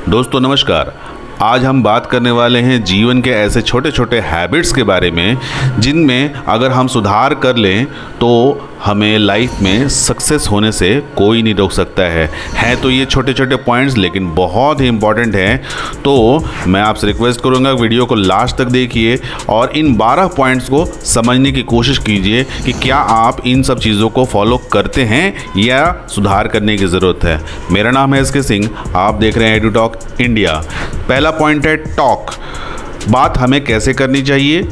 दोस्तों नमस्कार। आज हम बात करने वाले हैं जीवन के ऐसे छोटे छोटे हैबिट्स के बारे में जिनमें अगर हम सुधार कर लें तो हमें लाइफ में सक्सेस होने से कोई नहीं रोक सकता है तो ये छोटे छोटे पॉइंट्स लेकिन बहुत ही इम्पॉर्टेंट हैं। तो मैं आपसे रिक्वेस्ट करूँगा वीडियो को लास्ट तक देखिए और इन 12 पॉइंट्स को समझने की कोशिश कीजिए कि क्या आप इन सब चीज़ों को फॉलो करते हैं या सुधार करने की ज़रूरत है। मेरा नाम है एसके सिंह, आप देख रहे हैं एडुटॉक इंडिया। पहला पॉइंट है टॉक। बात हमें कैसे करनी चाहिए?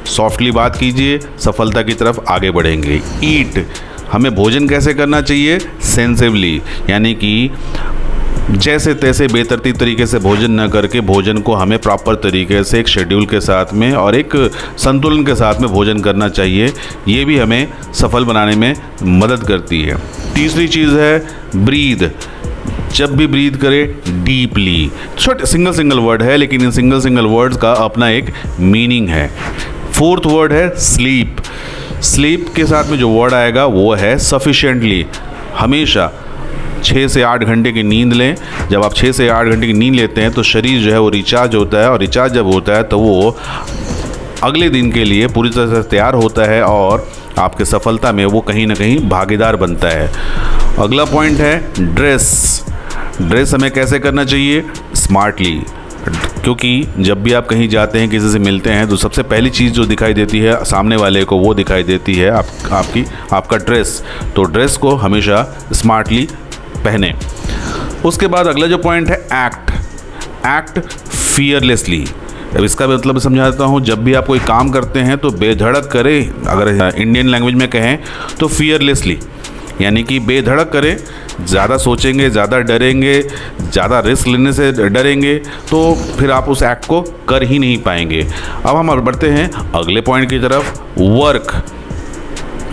सॉफ्टली बात कीजिए, सफलता की तरफ आगे बढ़ेंगे। ईट, हमें भोजन कैसे करना चाहिए? सेंसिवली, यानी कि जैसे तैसे बेतरतीब तरीके से भोजन न करके भोजन को हमें प्रॉपर तरीके से एक शेड्यूल के साथ में और एक संतुलन के साथ में भोजन करना चाहिए। ये भी हमें सफल बनाने में मदद करती है। तीसरी चीज़ है ब्रीद। जब भी ब्रीद करें डीपली। छोटे सिंगल वर्ड है लेकिन इन सिंगल वर्ड्स का अपना एक मीनिंग है। फोर्थ वर्ड है स्लीप। स्लीप के साथ में जो वर्ड आएगा वो है सफिशिएंटली। हमेशा 6 से 8 घंटे की नींद लें। जब आप 6 से 8 घंटे की नींद लेते हैं तो शरीर जो है वो रिचार्ज होता है और रिचार्ज जब होता है तो वो अगले दिन के लिए पूरी तरह से तैयार होता है और आपके सफलता में वो कहीं ना कहीं भागीदार बनता है। अगला पॉइंट है ड्रेस हमें कैसे करना चाहिए? स्मार्टली, क्योंकि जब भी आप कहीं जाते हैं, किसी से मिलते हैं तो सबसे पहली चीज़ जो दिखाई देती है सामने वाले को वो दिखाई देती है आपका ड्रेस। तो ड्रेस को हमेशा स्मार्टली पहने। उसके बाद अगला जो पॉइंट है एक्ट फियरलेसली। अब इसका मतलब समझा देता हूँ। जब भी आप कोई काम करते हैं तो बेधड़क करें। अगर इंडियन लैंग्वेज में कहें तो फियरलेसली, यानी कि बेधड़क करें। ज़्यादा सोचेंगे, ज़्यादा डरेंगे, ज़्यादा रिस्क लेने से डरेंगे तो फिर आप उस एक्ट को कर ही नहीं पाएंगे। अब हम बढ़ते हैं अगले पॉइंट की तरफ।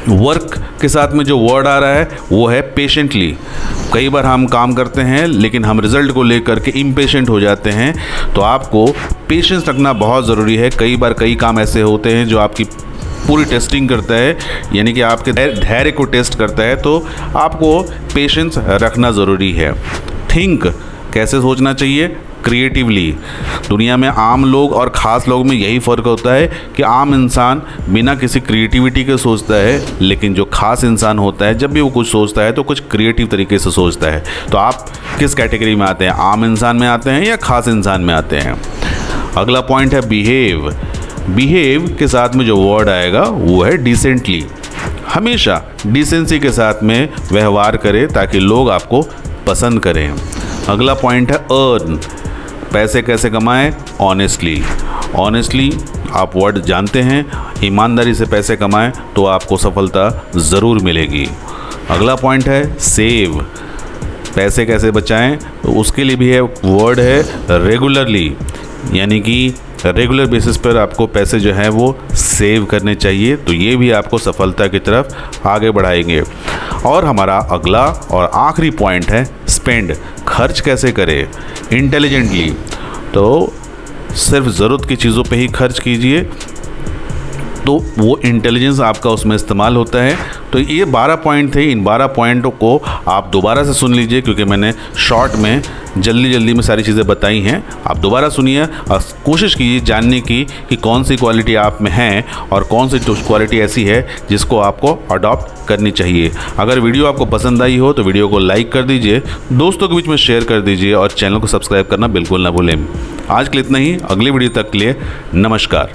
वर्क के साथ में जो वर्ड आ रहा है वो है पेशेंटली। कई बार हम काम करते हैं लेकिन हम रिज़ल्ट को लेकर के इम्पेशेंट हो जाते हैं, तो आपको पेशेंस रखना बहुत ज़रूरी है। कई बार कई काम ऐसे होते हैं जो आपकी पूरी टेस्टिंग करता है, यानी कि आपके धैर्य को टेस्ट करता है, तो आपको पेशेंस रखना ज़रूरी है। थिंक, कैसे सोचना चाहिए? क्रिएटिवली। दुनिया में आम लोग और ख़ास लोग में यही फ़र्क होता है कि आम इंसान बिना किसी क्रिएटिविटी के सोचता है, लेकिन जो ख़ास इंसान होता है जब भी वो कुछ सोचता है तो कुछ क्रिएटिव तरीके से सोचता है। तो आप किस कैटेगरी में आते हैं? आम इंसान में आते हैं या ख़ास इंसान में आते हैं? अगला पॉइंट है बिहेव के साथ में जो वर्ड आएगा वो है डिसेंटली। हमेशा डिसेंसी के साथ में व्यवहार करें ताकि लोग आपको पसंद करें। अगला पॉइंट है अर्न। पैसे कैसे कमाएं? ऑनेस्टली आप वर्ड जानते हैं। ईमानदारी से पैसे कमाएं तो आपको सफलता ज़रूर मिलेगी। अगला पॉइंट है सेव। पैसे कैसे बचाएं? तो उसके लिए भी है वर्ड है रेगुलरली, यानी कि रेगुलर बेसिस पर आपको पैसे जो हैं वो सेव करने चाहिए। तो ये भी आपको सफलता की तरफ आगे बढ़ाएंगे। और हमारा अगला और आखिरी पॉइंट है स्पेंड। खर्च कैसे करें? इंटेलिजेंटली। तो सिर्फ ज़रूरत की चीज़ों पे ही खर्च कीजिए, तो वो इंटेलिजेंस आपका उसमें इस्तेमाल होता है। तो ये 12 पॉइंट थे। इन 12 पॉइंटों को आप दोबारा से सुन लीजिए क्योंकि मैंने शॉर्ट में जल्दी में सारी चीज़ें बताई हैं। आप दोबारा सुनिए और कोशिश कीजिए जानने की कि कौन सी क्वालिटी आप में है और कौन सी क्वालिटी ऐसी है जिसको आपको अडॉप्ट करनी चाहिए। अगर वीडियो आपको पसंद आई हो तो वीडियो को लाइक कर दीजिए, दोस्तों के बीच में शेयर कर दीजिए और चैनल को सब्सक्राइब करना बिल्कुल ना भूलें। आज के लिए इतना ही। अगली वीडियो तक के लिए नमस्कार।